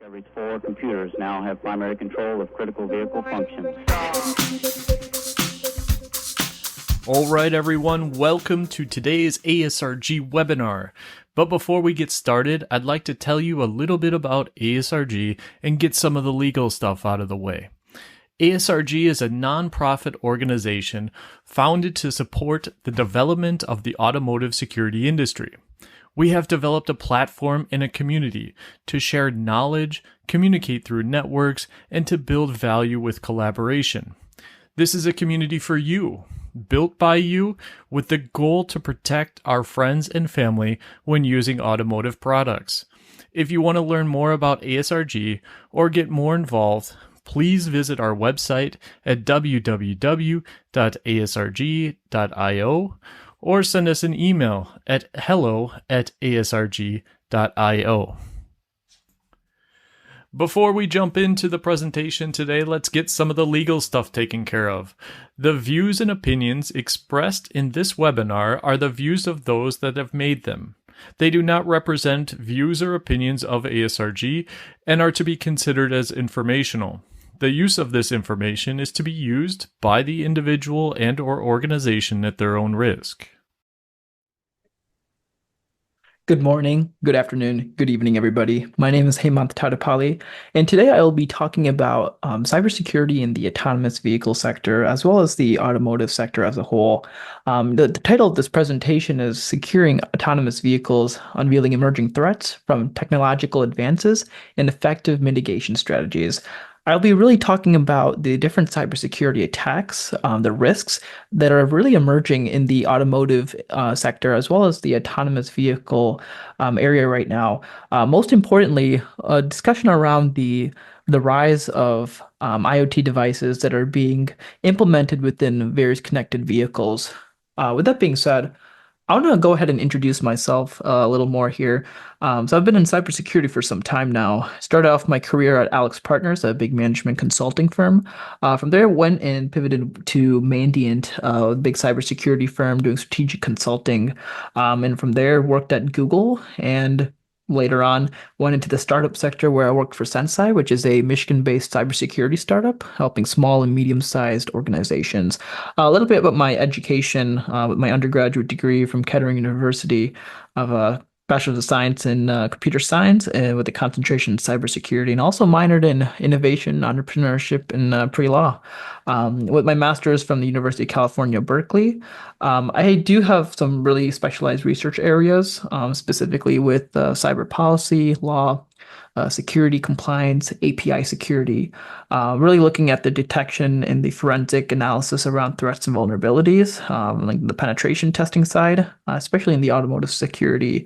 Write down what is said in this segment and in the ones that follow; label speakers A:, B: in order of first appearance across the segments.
A: Every 4 computers now have primary control of critical vehicle functions.
B: All right, everyone, welcome to today's ASRG webinar. But before we get started, I'd like to tell you a little bit about ASRG and get some of the legal stuff out of the way. ASRG is a nonprofit organization founded to support the development of the automotive security industry. We have developed a platform and a community to share knowledge, communicate through networks, and to build value with collaboration. This is a community for you, built by you, with the goal to protect our friends and family when using automotive products. If you want to learn more about ASRG or get more involved, please visit our website at www.asrg.io or send us an email at hello@asrg.io. Before we jump into the presentation today, let's get some of the legal stuff taken care of. The views and opinions expressed in this webinar are the views of those that have made them. They do not represent views or opinions of ASRG and are to be considered as informational. The use of this information is to be used by the individual and/or organization at their own risk.
C: Good morning, good afternoon, good evening, everybody. My name is Hemant Tadapalli, and today I will be talking about cybersecurity in the autonomous vehicle sector, as well as the automotive sector as a whole. The title of this presentation is Securing Autonomous Vehicles, Unveiling Emerging Threats from Technological Advances and Effective Mitigation Strategies. I'll be really talking about the different cybersecurity attacks, the risks that are really emerging in the automotive sector, as well as the autonomous vehicle area right now. Most importantly, a discussion around the rise of IoT devices that are being implemented within various connected vehicles. With that being said, I want to go ahead and introduce myself a little more here. So I've been in cybersecurity for some time now. Started off my career at Alex Partners, a big management consulting firm. From there, went and pivoted to Mandiant, a big cybersecurity firm doing strategic consulting. And from there, worked at Google and later on went into the startup sector where I worked for Sensei, which is a Michigan-based cybersecurity startup, helping small and medium-sized organizations. A little bit about my education, with my undergraduate degree from Kettering University of a Bachelor's of Science in Computer Science with a concentration in cybersecurity, and also minored in innovation, entrepreneurship, and pre-law. With my master's from the University of California, Berkeley, I do have some really specialized research areas, specifically with cyber policy, law, security compliance, API security, really looking at the detection and the forensic analysis around threats and vulnerabilities, like the penetration testing side, especially in the automotive security,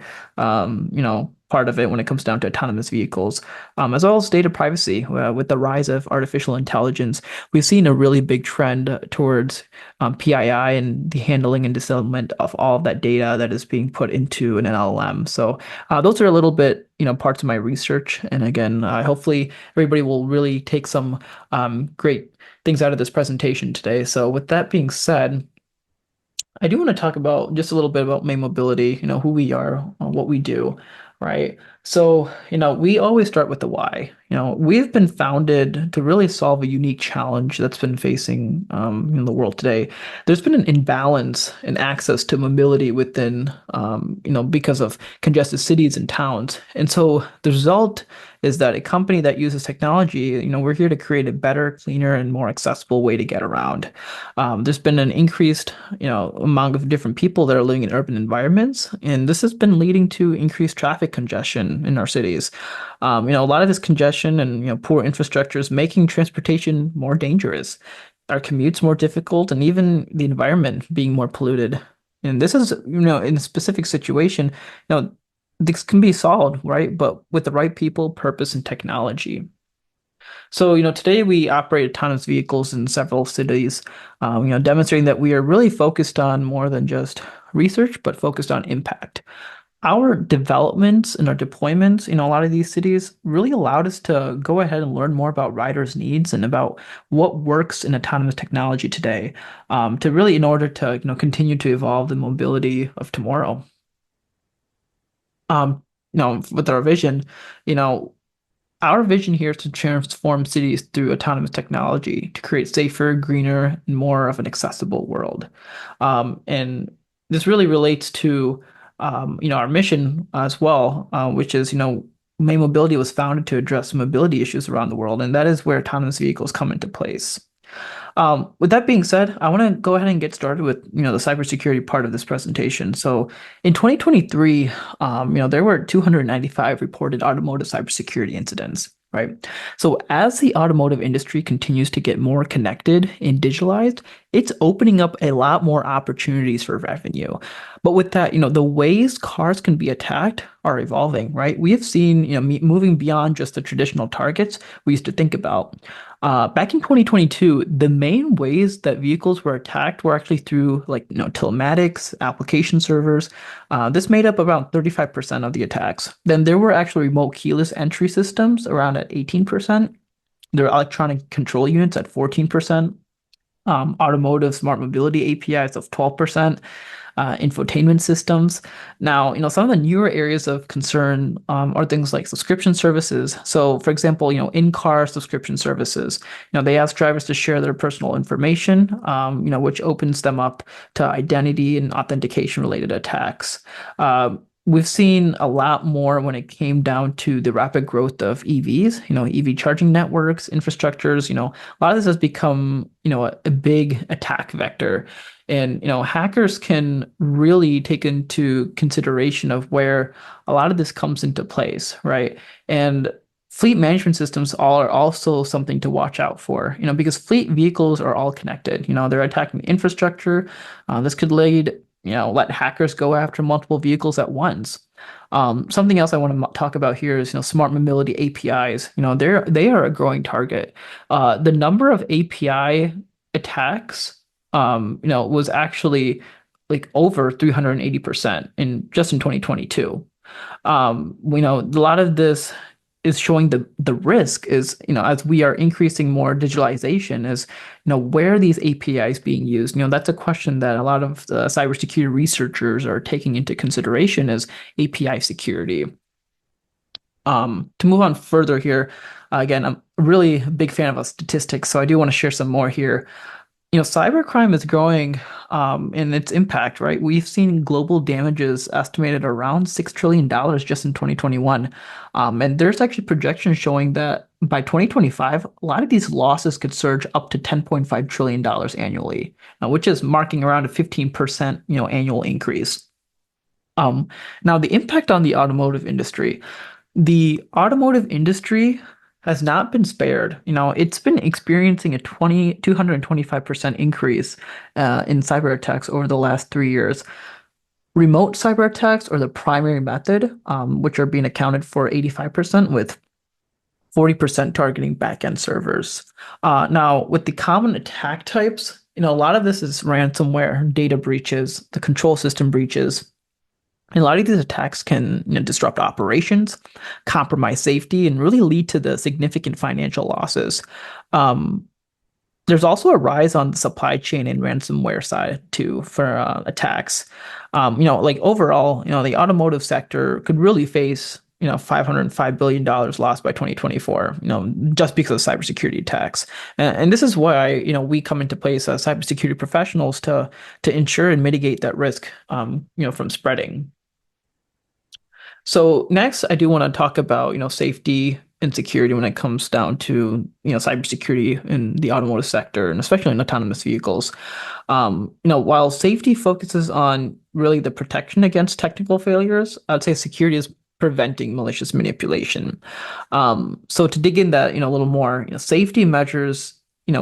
C: part of it when it comes down to autonomous vehicles, as well as data privacy. With the rise of artificial intelligence, we've seen a really big trend towards PII and the handling and dissemination of all of that data that is being put into an LLM. So those are a little bit, parts of my research. And again, hopefully everybody will really take some great things out of this presentation today. So with that being said, I do want to talk about just a little bit about May Mobility, who we are, what we do, right? So, we always start with the why. We've been founded to really solve a unique challenge that's been facing in the world today. There's been an imbalance in access to mobility within, because of congested cities and towns. And so the result is that a company that uses technology, we're here to create a better, cleaner, and more accessible way to get around. There's been an increased, amount of different people that are living in urban environments, and this has been leading to increased traffic congestion in our cities. A lot of this congestion and poor infrastructure is making transportation more dangerous, our commutes more difficult, and even the environment being more polluted. And this is, in a specific situation, this can be solved, right? But with the right people, purpose, and technology. So, today we operate autonomous vehicles in several cities, demonstrating that we are really focused on more than just research, but focused on impact. Our developments and our deployments in a lot of these cities really allowed us to go ahead and learn more about riders' needs and about what works in autonomous technology today, to really in order to continue to evolve the mobility of tomorrow. With our vision, our vision here is to transform cities through autonomous technology to create safer, greener, and more of an accessible world. And this really relates to, our mission as well, which is, May Mobility was founded to address mobility issues around the world, and that is where autonomous vehicles come into place. With that being said, I want to go ahead and get started with, the cybersecurity part of this presentation. So in 2023, there were 295 reported automotive cybersecurity incidents, right? So as the automotive industry continues to get more connected and digitalized, it's opening up a lot more opportunities for revenue. But with that, the ways cars can be attacked are evolving, right? We have seen, moving beyond just the traditional targets we used to think about. Back in 2022, the main ways that vehicles were attacked were actually through telematics, application servers. This made up about 35% of the attacks. Then there were actually remote keyless entry systems around at 18%. There are electronic control units at 14%. Automotive smart mobility APIs of 12%. Infotainment systems. Now, some of the newer areas of concern are things like subscription services. So, for example, in-car subscription services. They ask drivers to share their personal information, which opens them up to identity and authentication related attacks. We've seen a lot more when it came down to the rapid growth of EVs, EV charging networks, infrastructures. A lot of this has become, a big attack vector. And, hackers can really take into consideration of where a lot of this comes into place, right? And fleet management systems are also something to watch out for, because fleet vehicles are all connected. They're attacking infrastructure. This could let hackers go after multiple vehicles at once. Something else I want to talk about here is, smart mobility APIs. They are a growing target. The number of API attacks was actually like over 380% in 2022. A lot of this is showing the risk is, as we are increasing more digitalization is, where are these APIs being used? That's a question that a lot of the cybersecurity researchers are taking into consideration is API security. To move on further here, again, I'm a really big fan of statistics, so I do want to share some more here. Cybercrime is growing in its impact, right? We've seen global damages estimated around $6 trillion just in 2021. And there's actually projections showing that by 2025, a lot of these losses could surge up to $10.5 trillion annually, which is marking around a 15%, annual increase. Now, the impact on the automotive industry. The automotive industry has not been spared. It's been experiencing a 225% increase in cyber attacks over the last 3 years. Remote cyber attacks are the primary method, which are being accounted for 85%, with 40% targeting backend servers. Now, with the common attack types, a lot of this is ransomware, data breaches, the control system breaches. And a lot of these attacks can disrupt operations, compromise safety, and really lead to the significant financial losses. There's also a rise on the supply chain and ransomware side too for attacks. Overall, the automotive sector could really face $505 billion lost by 2024, just because of cybersecurity attacks. And this is why, we come into place as cybersecurity professionals to ensure and mitigate that risk, from spreading. So next, I do want to talk about, safety and security when it comes down to, cybersecurity in the automotive sector, and especially in autonomous vehicles. While safety focuses on really the protection against technical failures, I'd say security is preventing malicious manipulation. So to dig in that, a little more, safety measures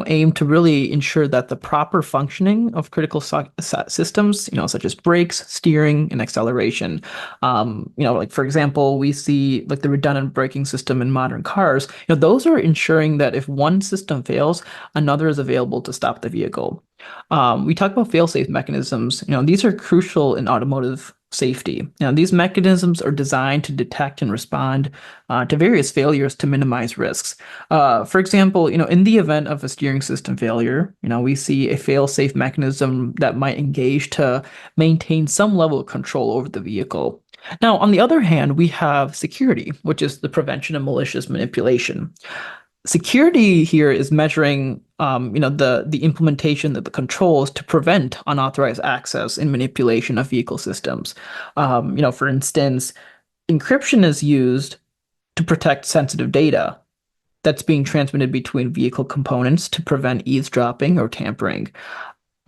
C: aim to really ensure that the proper functioning of critical systems, such as brakes, steering, and acceleration. For example, we see like the redundant braking system in modern cars. Those are ensuring that if one system fails, another is available to stop the vehicle. We talk about fail-safe mechanisms. These are crucial in automotive safety. These mechanisms are designed to detect and respond to various failures to minimize risks. For example, in the event of a steering system failure, we see a fail-safe mechanism that might engage to maintain some level of control over the vehicle. Now, on the other hand, we have security, which is the prevention of malicious manipulation. Security here is measuring, the implementation of the controls to prevent unauthorized access and manipulation of vehicle systems. For instance, encryption is used to protect sensitive data that's being transmitted between vehicle components to prevent eavesdropping or tampering.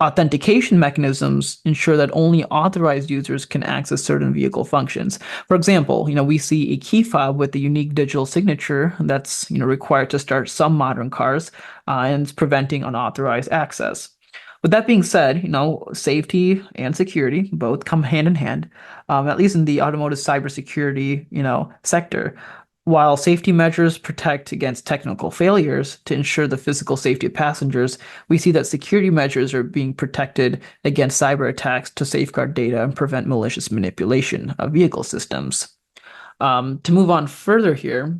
C: Authentication mechanisms ensure that only authorized users can access certain vehicle functions. For example, we see a key fob with a unique digital signature that's required to start some modern cars, and it's preventing unauthorized access. With that being said, safety and security both come hand in hand, at least in the automotive cybersecurity, sector. While safety measures protect against technical failures to ensure the physical safety of passengers, we see that security measures are being protected against cyber attacks to safeguard data and prevent malicious manipulation of vehicle systems. To move on further here,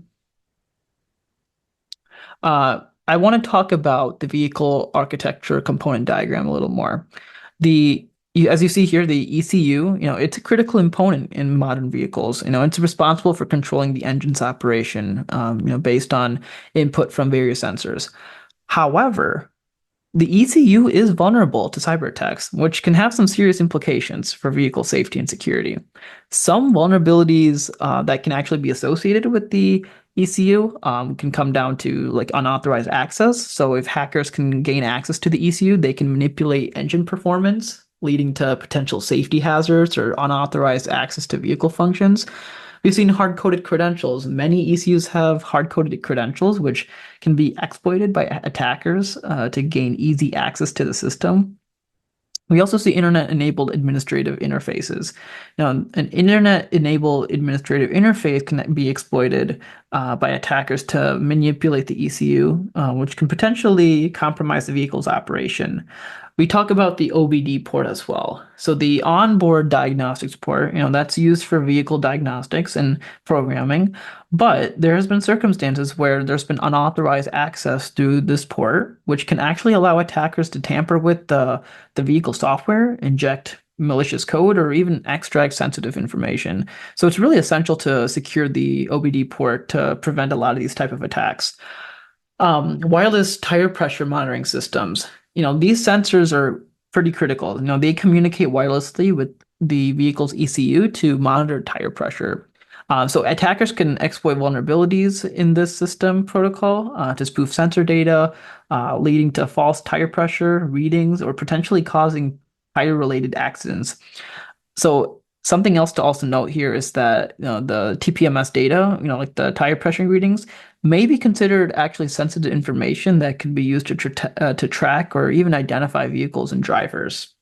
C: I want to talk about the vehicle architecture component diagram a little more. As you see here, the ECU, it's a critical component in modern vehicles. It's responsible for controlling the engine's operation, based on input from various sensors. However, the ECU is vulnerable to cyber attacks, which can have some serious implications for vehicle safety and security. Some vulnerabilities that can actually be associated with the ECU can come down to like unauthorized access. So if hackers can gain access to the ECU, they can manipulate engine performance, leading to potential safety hazards or unauthorized access to vehicle functions. We've seen hard-coded credentials. Many ECUs have hard-coded credentials, which can be exploited by attackers to gain easy access to the system. We also see internet-enabled administrative interfaces. Now, an internet-enabled administrative interface can be exploited by attackers to manipulate the ECU, which can potentially compromise the vehicle's operation. We talk about the OBD port as well. So the onboard diagnostics port, that's used for vehicle diagnostics and programming, but there has been circumstances where there's been unauthorized access through this port, which can actually allow attackers to tamper with the vehicle software, inject malicious code, or even extract sensitive information. So it's really essential to secure the OBD port to prevent a lot of these type of attacks. Wireless tire pressure monitoring systems. These sensors are pretty critical. They communicate wirelessly with the vehicle's ECU to monitor tire pressure. So attackers can exploit vulnerabilities in this system protocol to spoof sensor data, leading to false tire pressure readings or potentially causing tire-related accidents. So something else to also note here is that the TPMS data, like the tire pressure readings, may be considered actually sensitive information that can be used to track or even identify vehicles and drivers.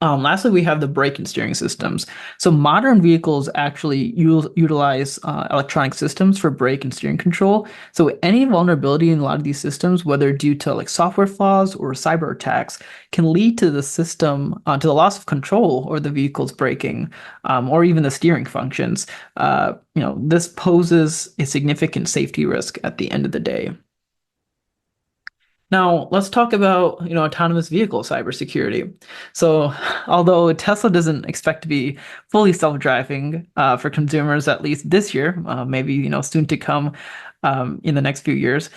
C: Lastly, we have the brake and steering systems. So modern vehicles actually utilize electronic systems for brake and steering control. So any vulnerability in a lot of these systems, whether due to like software flaws or cyber attacks, can lead to the system to the loss of control or the vehicle's braking, or even the steering functions. This poses a significant safety risk at the end of the day. Now, let's talk about, autonomous vehicle cybersecurity. So, although Tesla doesn't expect to be fully self-driving for consumers at least this year, maybe, soon to come in the next few years,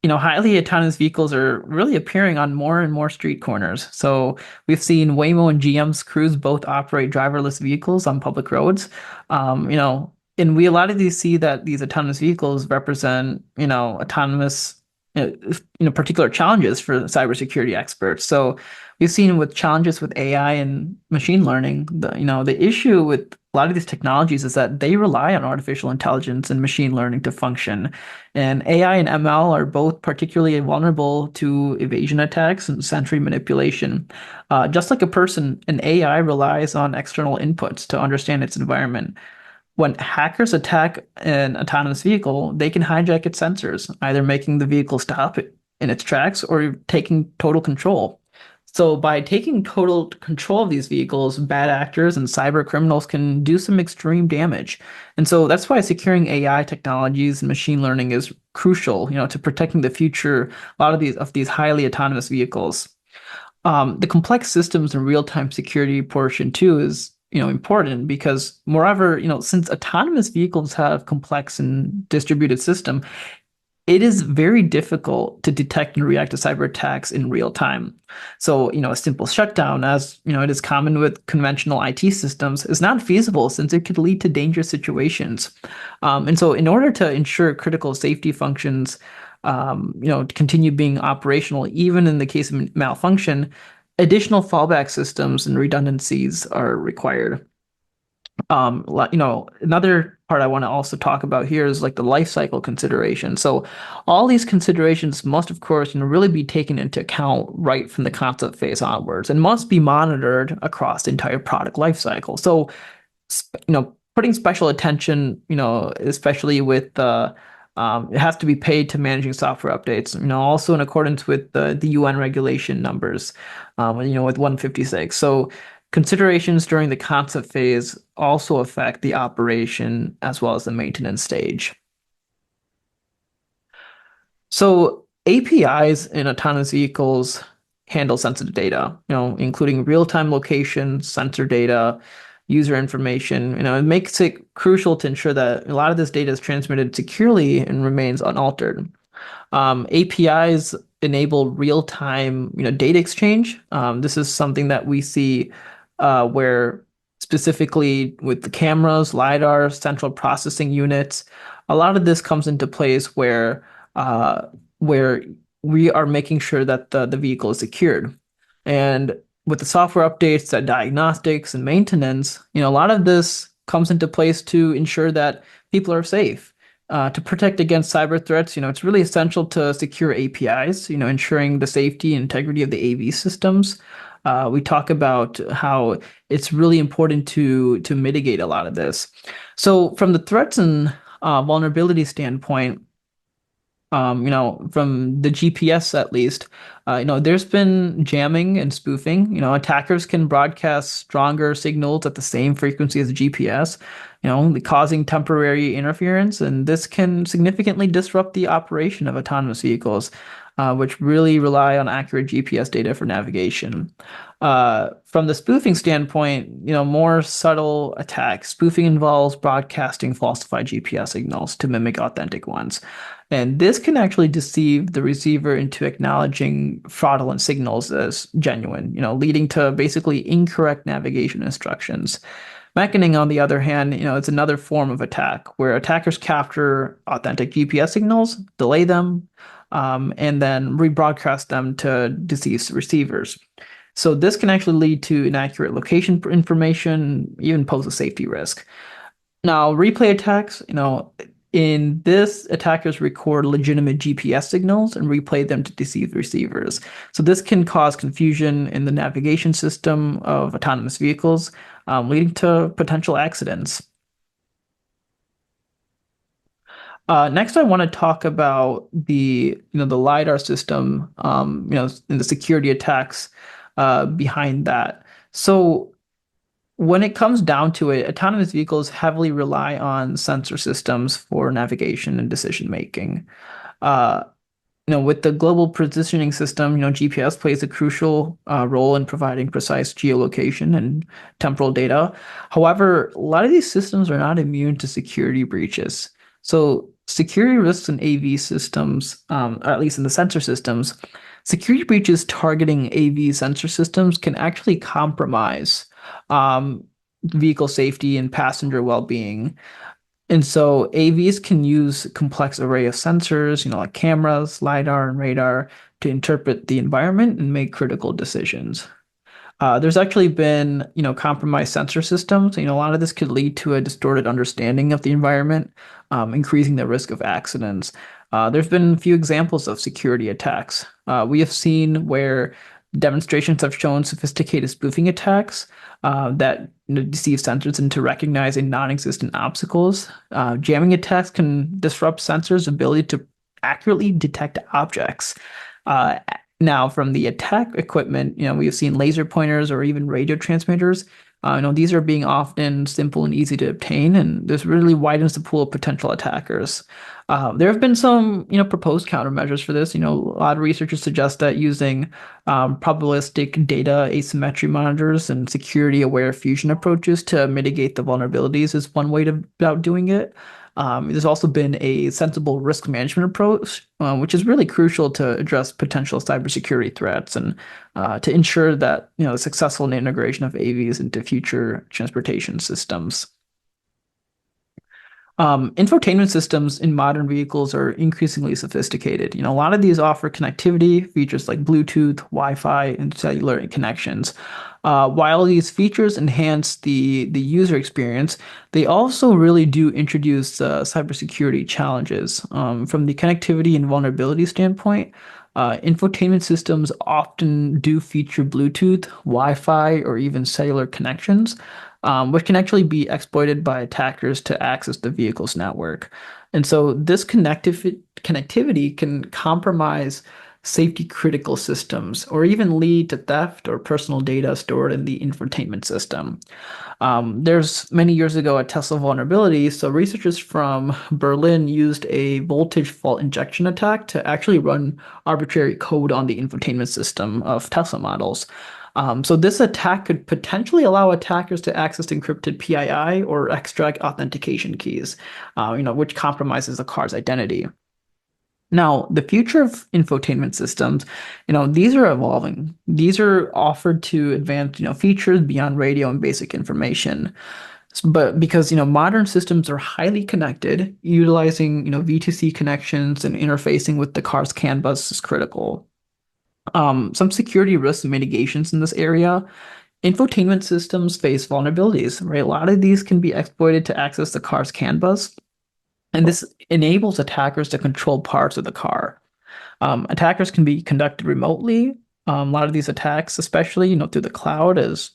C: highly autonomous vehicles are really appearing on more and more street corners. So we've seen Waymo and GM's Cruise both operate driverless vehicles on public roads. And we a lot of these see that these autonomous vehicles represent, autonomous particular challenges for cybersecurity experts. So we've seen with challenges with AI and machine learning, the issue with a lot of these technologies is that they rely on artificial intelligence and machine learning to function. And AI and ML are both particularly vulnerable to evasion attacks and sensory manipulation. Just like a person, an AI relies on external inputs to understand its environment. When hackers attack an autonomous vehicle, they can hijack its sensors, either making the vehicle stop in its tracks or taking total control. So by taking total control of these vehicles, bad actors and cyber criminals can do some extreme damage. And so that's why securing AI technologies and machine learning is crucial, to protecting the future, a lot of these highly autonomous vehicles. The complex systems and real-time security portion too is important because moreover, since autonomous vehicles have complex and distributed system, it is very difficult to detect and react to cyber attacks in real time. So, a simple shutdown, as it is common with conventional IT systems, is not feasible since it could lead to dangerous situations. And so, in order to ensure critical safety functions, to continue being operational, even in the case of malfunction, additional fallback systems and redundancies are required. Another part I want to also talk about here is like the life cycle consideration. So all these considerations must, of course, really be taken into account right from the concept phase onwards and must be monitored across the entire product life cycle. So, putting special attention, especially with it has to be paid to managing software updates, also in accordance with the UN regulation numbers, with 156. So considerations during the concept phase also affect the operation as well as the maintenance stage. So APIs in autonomous vehicles handle sensitive data, including real-time location, sensor data, user information. It makes it crucial to ensure that a lot of this data is transmitted securely and remains unaltered. APIs enable real-time, data exchange. This is something that we see where specifically with the cameras, LiDAR, central processing units, a lot of this comes into place where we are making sure that the vehicle is secured. And with the software updates, the diagnostics and maintenance, a lot of this comes into place to ensure that people are safe. To protect against cyber threats, it's really essential to secure APIs, ensuring the safety and integrity of the AV systems. We talk about how it's really important to mitigate a lot of this. So from the threats and vulnerability standpoint, from the GPS at least, there's been jamming and spoofing. Attackers can broadcast stronger signals at the same frequency as GPS, causing temporary interference, and this can significantly disrupt the operation of autonomous vehicles, which really rely on accurate GPS data for navigation. From the spoofing standpoint, more subtle attacks. Spoofing involves broadcasting falsified GPS signals to mimic authentic ones. And this can actually deceive the receiver into acknowledging fraudulent signals as genuine, leading to basically incorrect navigation instructions. Mackening, on the other hand, it's another form of attack where attackers capture authentic GPS signals, delay them, and then rebroadcast them to deceased receivers. So this can actually lead to inaccurate location information, even pose a safety risk. Now, replay attacks, in this, attackers record legitimate GPS signals and replay them to deceive receivers. So this can cause confusion in the navigation system of autonomous vehicles, leading to potential accidents. Next, I want to talk about the LiDAR system, and the security attacks behind that. So when it comes down to it, autonomous vehicles heavily rely on sensor systems for navigation and decision making. With the global positioning system, GPS plays a crucial role in providing precise geolocation and temporal data. However, a lot of these systems are not immune to security breaches. So security risks in AV systems, or at least in the sensor systems, security breaches targeting AV sensor systems can actually compromise vehicle safety and passenger well-being. And so AVs can use a complex array of sensors, like cameras, LiDAR, and radar to interpret the environment and make critical decisions. There's actually been, compromised sensor systems. A lot of this could lead to a distorted understanding of the environment, increasing the risk of accidents. There's been a few examples of security attacks. We have seen where demonstrations have shown sophisticated spoofing attacks that deceive sensors into recognizing non-existent obstacles. Jamming attacks can disrupt sensors' ability to accurately detect objects. Now, from the attack equipment, we have seen laser pointers or even radio transmitters These are being often simple and easy to obtain, and this really widens the pool of potential attackers. There have been some, proposed countermeasures for this. A lot of researchers suggest that using probabilistic data asymmetry monitors and security-aware fusion approaches to mitigate the vulnerabilities is one way about doing it. There's also been a sensible risk management approach, which is really crucial to address potential cybersecurity threats and to ensure that the successful integration of AVs into future transportation systems. Infotainment systems in modern vehicles are increasingly sophisticated. A lot of these offer connectivity features like Bluetooth, Wi-Fi, and cellular connections. While these features enhance the user experience, they also really do introduce cybersecurity challenges. From the connectivity and vulnerability standpoint, infotainment systems often do feature Bluetooth, Wi-Fi, or even cellular connections, which can actually be exploited by attackers to access the vehicle's network. And so this connectivity can compromise safety critical systems or even lead to theft or personal data stored in the infotainment system. There's many years ago a Tesla vulnerability. So researchers from Berlin used a voltage fault injection attack to actually run arbitrary code on the infotainment system of Tesla models. So this attack could potentially allow attackers to access encrypted PII or extract authentication keys, which compromises the car's identity. Now, the future of infotainment systems, these are evolving. These are offered to advance, features beyond radio and basic information. But because, modern systems are highly connected, utilizing, V2C connections and interfacing with the car's CAN bus is critical. Some security risk mitigations in this area. Infotainment systems face vulnerabilities, right? A lot of these can be exploited to access the car's CAN bus, and this enables attackers to control parts of the car. Attackers can be conducted remotely. A lot of these attacks, especially, through the cloud, as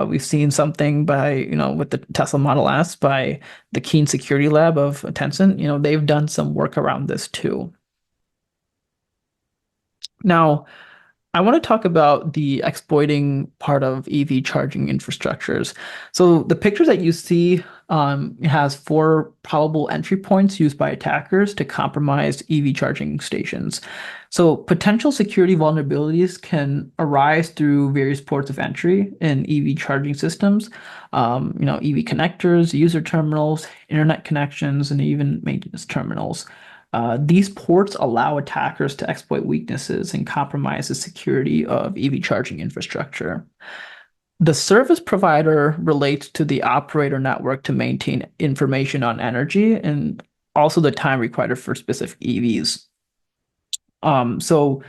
C: we've seen something by, with the Tesla Model S by the Keen Security Lab of Tencent, they've done some work around this too. Now, I want to talk about the exploiting part of EV charging infrastructures. So the picture that you see has 4 probable entry points used by attackers to compromise EV charging stations. So potential security vulnerabilities can arise through various ports of entry in EV charging systems, EV connectors, user terminals, internet connections, and even maintenance terminals. These ports allow attackers to exploit weaknesses and compromise the security of EV charging infrastructure. The service provider relates to the operator network to maintain information on energy and also the time required for specific EVs. So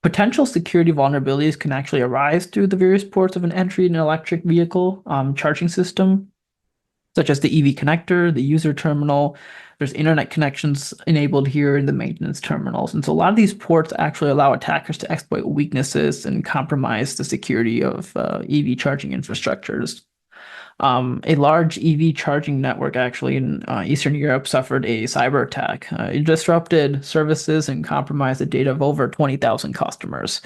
C: potential security vulnerabilities can actually arise through the various ports of an entry in an electric vehicle charging system, such as the EV connector, the user terminal. There's internet connections enabled here in the maintenance terminals. And so a lot of these ports actually allow attackers to exploit weaknesses and compromise the security of EV charging infrastructures. A large EV charging network actually in Eastern Europe suffered a cyber attack. It disrupted services and compromised the data of over 20,000 customers.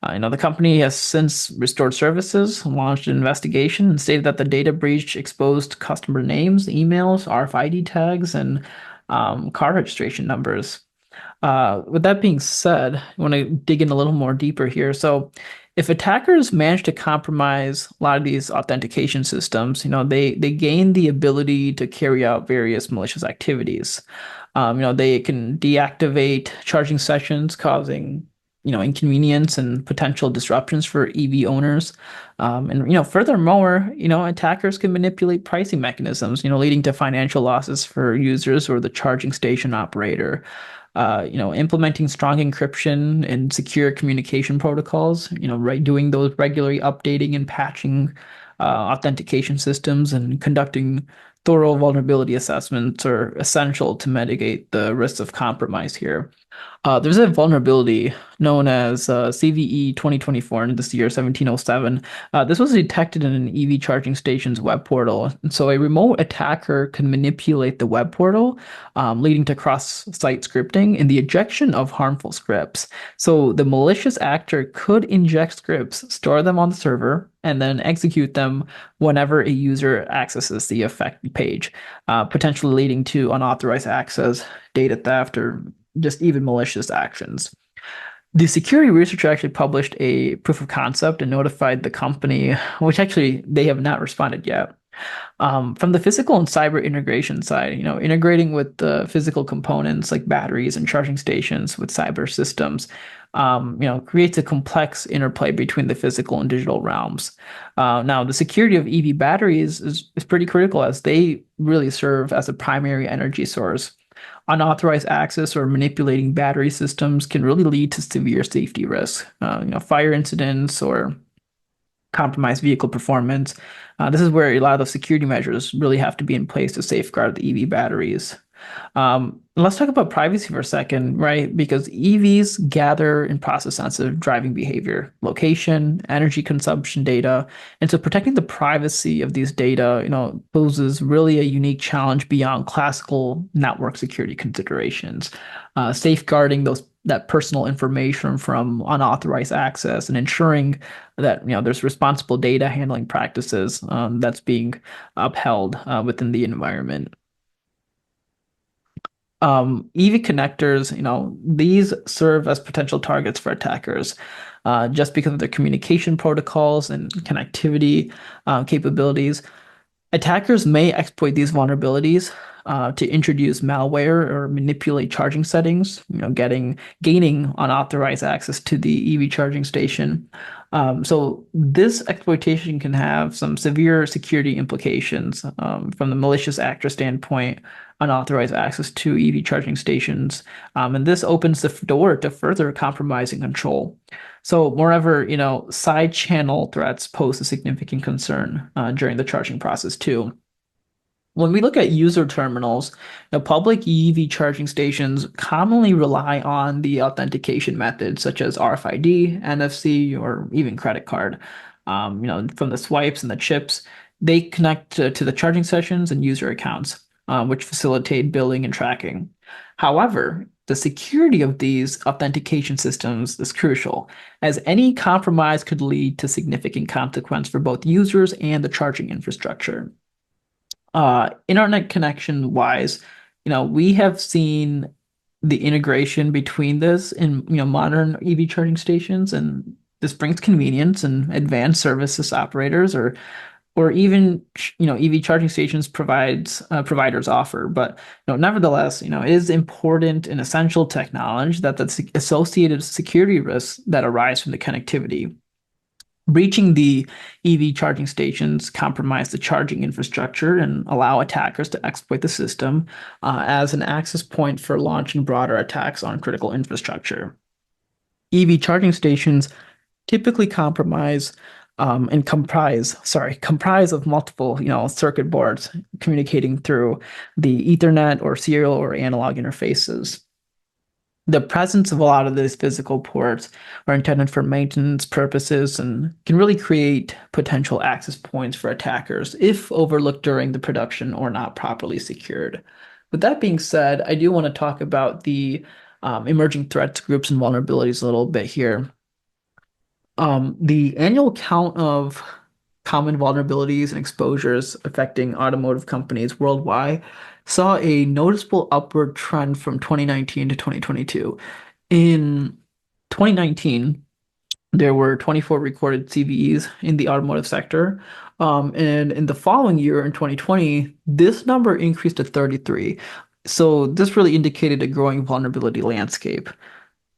C: The company has since restored services, launched an investigation, and stated that the data breach exposed customer names, emails, RFID tags, and car registration numbers. With that being said, I want to dig in a little more deeper here. So if attackers manage to compromise a lot of these authentication systems, they gain the ability to carry out various malicious activities. They can deactivate charging sessions, causing inconvenience and potential disruptions for EV owners. Furthermore, attackers can manipulate pricing mechanisms, leading to financial losses for users or the charging station operator. Implementing strong encryption and secure communication protocols, doing those regularly updating and patching authentication systems and conducting thorough vulnerability assessments are essential to mitigate the risks of compromise here. There's a vulnerability known as CVE 2024 in this year 1707. This was detected in an EV charging station's web portal. And so a remote attacker can manipulate the web portal, leading to cross-site scripting and the ejection of harmful scripts. So the malicious actor could inject scripts, store them on the server, and then execute them whenever a user accesses the affected page, potentially leading to unauthorized access, data theft, or just even malicious actions. The security researcher actually published a proof of concept and notified the company, which actually they have not responded yet. From the physical and cyber integration side, integrating with the physical components like batteries and charging stations with cyber systems, creates a complex interplay between the physical and digital realms. Now, the security of EV batteries is pretty critical as they really serve as a primary energy source. Unauthorized access or manipulating battery systems can really lead to severe safety risks, fire incidents or compromised vehicle performance. This is where a lot of the security measures really have to be in place to safeguard the EV batteries. Let's talk about privacy for a second, right? Because EVs gather and process sensitive driving behavior, location, energy consumption data, and so protecting the privacy of these data, poses really a unique challenge beyond classical network security considerations. Safeguarding that personal information from unauthorized access and ensuring that there's responsible data handling practices that's being upheld within the environment. EV connectors, these serve as potential targets for attackers, just because of their communication protocols and connectivity capabilities. Attackers may exploit these vulnerabilities to introduce malware or manipulate charging settings, gaining unauthorized access to the EV charging station. So this exploitation can have some severe security implications from the malicious actor standpoint, unauthorized access to EV charging stations, and this opens the door to further compromising control. So, moreover, side channel threats pose a significant concern during the charging process too. When we look at user terminals, public EV charging stations commonly rely on the authentication methods such as RFID, NFC, or even credit card. From the swipes and the chips, they connect to the charging sessions and user accounts, which facilitate billing and tracking. However, the security of these authentication systems is crucial, as any compromise could lead to significant consequence for both users and the charging infrastructure. Internet connection wise, we have seen the integration between this in modern EV charging stations, and this brings convenience and advanced services operators or even EV charging stations providers offer. But nevertheless, it is important and essential to acknowledge that the associated security risks that arise from the connectivity. Breaching the EV charging stations compromise the charging infrastructure and allow attackers to exploit the system as an access point for launching broader attacks on critical infrastructure. EV charging stations typically comprise of multiple, circuit boards communicating through the Ethernet or serial or analog interfaces. The presence of a lot of these physical ports are intended for maintenance purposes and can really create potential access points for attackers if overlooked during the production or not properly secured. With that being said, I do want to talk about the emerging threats, groups, and vulnerabilities a little bit here. The annual count of common vulnerabilities and exposures affecting automotive companies worldwide saw a noticeable upward trend from 2019 to 2022. In 2019, there were 24 recorded CVEs in the automotive sector. And in the following year, in 2020, this number increased to 33. So this really indicated a growing vulnerability landscape.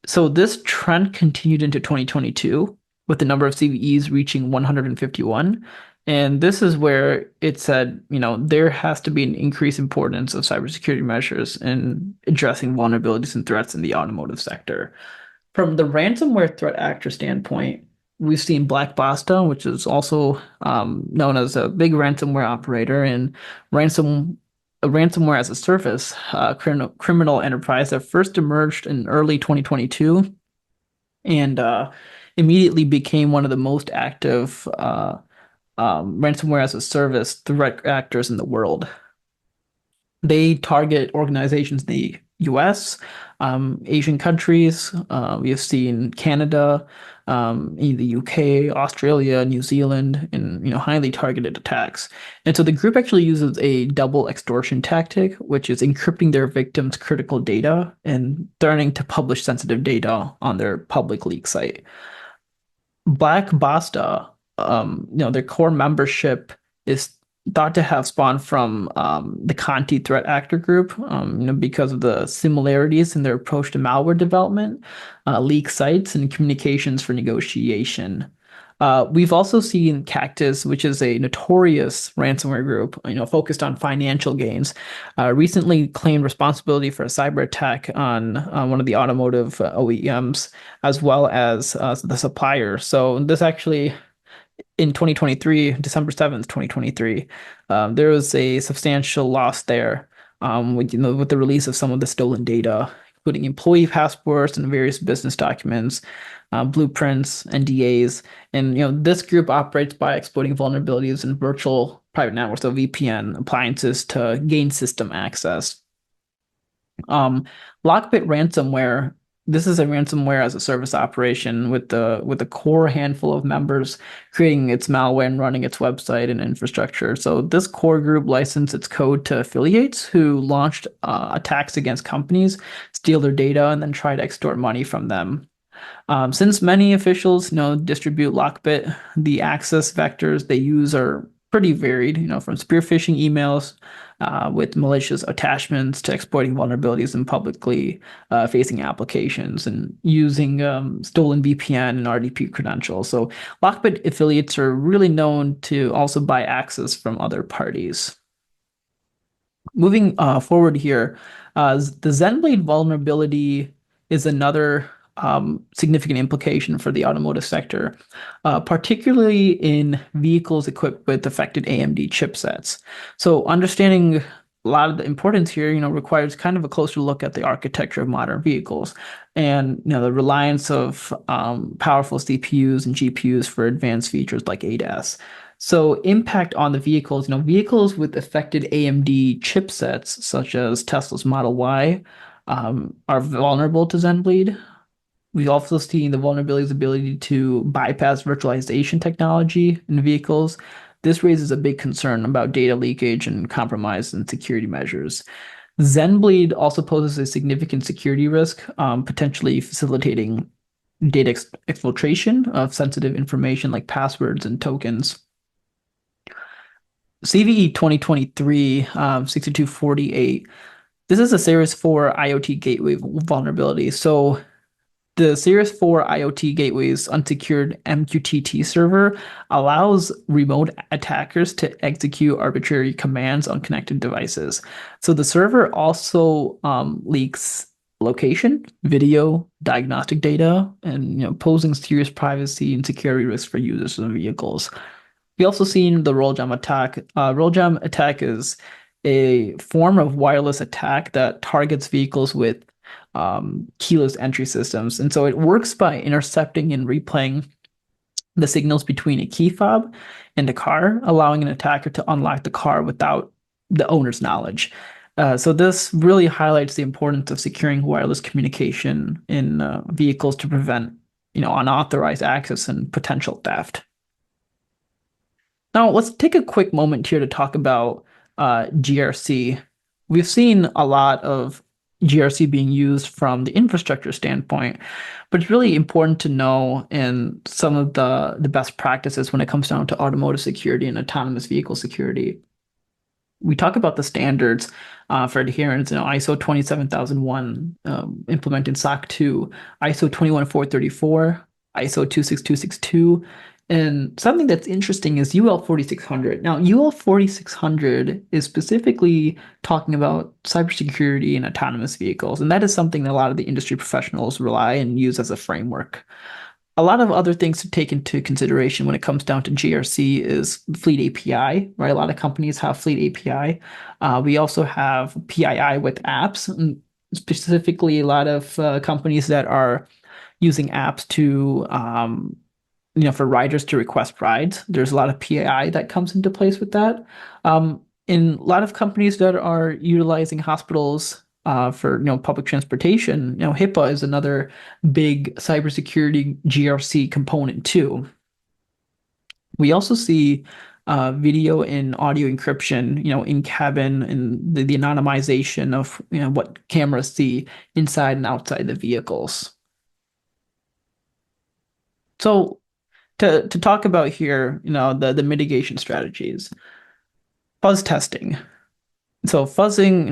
C: So this trend continued into 2022 with the number of CVEs reaching 151. And this is where it said, there has to be an increased importance of cybersecurity measures in addressing vulnerabilities and threats in the automotive sector. From the ransomware threat actor standpoint, we've seen Black Basta, which is also known as a big ransomware operator, and a ransomware as a service criminal enterprise that first emerged in early 2022 and immediately became one of the most active ransomware as a service threat actors in the world. They target organizations in the US, Asian countries. We have seen Canada, in the UK, Australia, New Zealand, and highly targeted attacks. And so the group actually uses a double extortion tactic, which is encrypting their victims' critical data and threatening to publish sensitive data on their public leak site. Black Basta, their core membership is thought to have spawned from the Conti threat actor group, because of the similarities in their approach to malware development, leak sites, and communications for negotiation. We've also seen Cactus, which is a notorious ransomware group, focused on financial gains, recently claimed responsibility for a cyber attack on one of the automotive OEMs, as well as the supplier. So this actually, in 2023, December 7th, 2023, there was a substantial loss there, with the release of some of the stolen data, including employee passports and various business documents, blueprints, NDAs. And this group operates by exploiting vulnerabilities in virtual private networks, so VPN appliances, to gain system access. Lockbit ransomware. This is a ransomware as a service operation with the core handful of members creating its malware and running its website and infrastructure. So this core group licensed its code to affiliates who launched attacks against companies, steal their data, and then try to extort money from them. Since many officials, distribute Lockbit, the access vectors they use are pretty varied, from spear phishing emails with malicious attachments to exploiting vulnerabilities in publicly facing applications and using stolen VPN and RDP credentials. So Lockbit affiliates are really known to also buy access from other parties. Moving forward here, the Zenblade vulnerability is another significant implication for the automotive sector, particularly in vehicles equipped with affected AMD chipsets. So understanding a lot of the importance here, requires kind of a closer look at the architecture of modern vehicles and, the reliance of powerful CPUs and GPUs for advanced features like ADAS. So impact on the vehicles, vehicles with affected AMD chipsets, such as Tesla's Model Y, are vulnerable to Zenbleed. We've also seen the vulnerability's ability to bypass virtualization technology in vehicles. This raises a big concern about data leakage and compromise in security measures. Zenbleed also poses a significant security risk, potentially facilitating data exfiltration of sensitive information like passwords and tokens. CVE 2023 6248. This is a Series 4 IoT gateway vulnerability. So the Series 4 IoT Gateway's unsecured MQTT server allows remote attackers to execute arbitrary commands on connected devices. So the server also leaks location, video, diagnostic data, and posing serious privacy and security risks for users of vehicles. We also seen the Rolljam attack. Rolljam attack is a form of wireless attack that targets vehicles with keyless entry systems. And so it works by intercepting and replaying the signals between a key fob and a car, allowing an attacker to unlock the car without the owner's knowledge. So this really highlights the importance of securing wireless communication in vehicles to prevent, unauthorized access and potential theft. Now, let's take a quick moment here to talk about GRC. We've seen a lot of GRC being used from the infrastructure standpoint, but it's really important to know in some of the best practices when it comes down to automotive security and autonomous vehicle security. We talk about the standards for adherence, ISO 27001 implemented SOC 2, ISO 21434, ISO 26262, and something that's interesting is UL 4600. Now, UL 4600 is specifically talking about cybersecurity and autonomous vehicles, and that is something that a lot of the industry professionals rely and use as a framework. A lot of other things to take into consideration when it comes down to GRC is Fleet API, right? A lot of companies have Fleet API. We also have PII with apps, and specifically a lot of companies that are using apps to, for riders to request rides. There's a lot of PII that comes into place with that. In a lot of companies that are utilizing hospitals for public transportation, HIPAA is another big cybersecurity GRC component too. We also see video and audio encryption, in cabin, and the anonymization of what cameras see inside and outside the vehicles. So to talk about here, the mitigation strategies, fuzz testing. So fuzzing,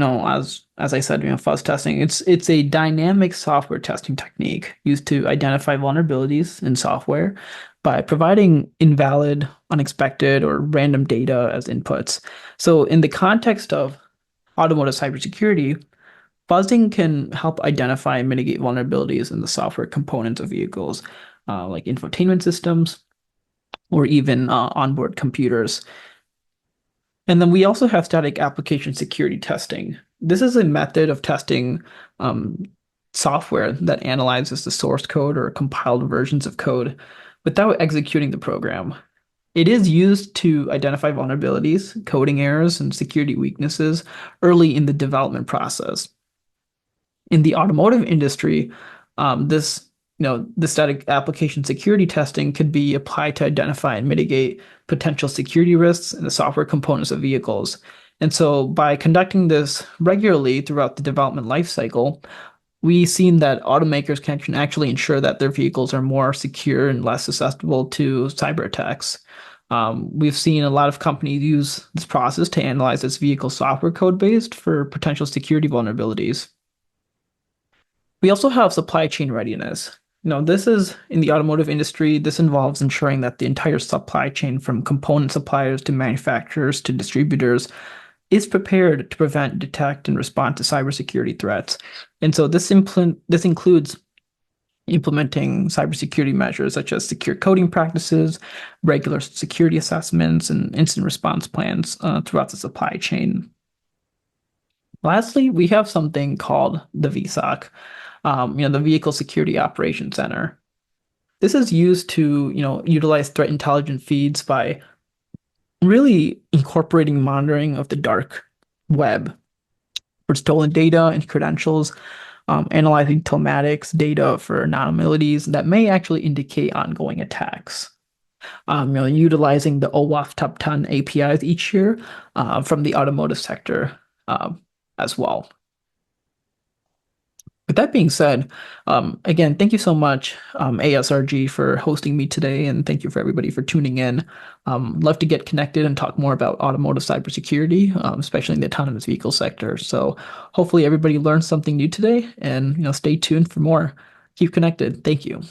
C: as I said, fuzz testing, it's a dynamic software testing technique used to identify vulnerabilities in software by providing invalid, unexpected, or random data as inputs. So in the context of automotive cybersecurity, fuzzing can help identify and mitigate vulnerabilities in the software components of vehicles, like infotainment systems or even onboard computers. And then we also have static application security testing. This is a method of testing software that analyzes the source code or compiled versions of code without executing the program. It is used to identify vulnerabilities, coding errors, and security weaknesses early in the development process. In the automotive industry, the static application security testing could be applied to identify and mitigate potential security risks in the software components of vehicles. And so by conducting this regularly throughout the development lifecycle, we've seen that automakers can actually ensure that their vehicles are more secure and less susceptible to cyber attacks. We've seen a lot of companies use this process to analyze its vehicle software code base for potential security vulnerabilities. We also have supply chain readiness. This is in the automotive industry. This involves ensuring that the entire supply chain from component suppliers to manufacturers to distributors is prepared to prevent, detect, and respond to cybersecurity threats. And so this includes implementing cybersecurity measures such as secure coding practices, regular security assessments, and incident response plans throughout the supply chain. Lastly, we have something called the VSOC, the Vehicle Security Operations Center. This is used to, utilize threat intelligence feeds by really incorporating monitoring of the dark web for stolen data and credentials, analyzing telematics data for anomalies that may actually indicate ongoing attacks. Utilizing the OAuth top 10 APIs each year from the automotive sector as well. With that being said, again, thank you so much, ASRG, for hosting me today, and thank you for everybody for tuning in. Love to get connected and talk more about automotive cybersecurity, especially in the autonomous vehicle sector. So hopefully everybody learned something new today, and stay tuned for more. Keep connected. Thank you.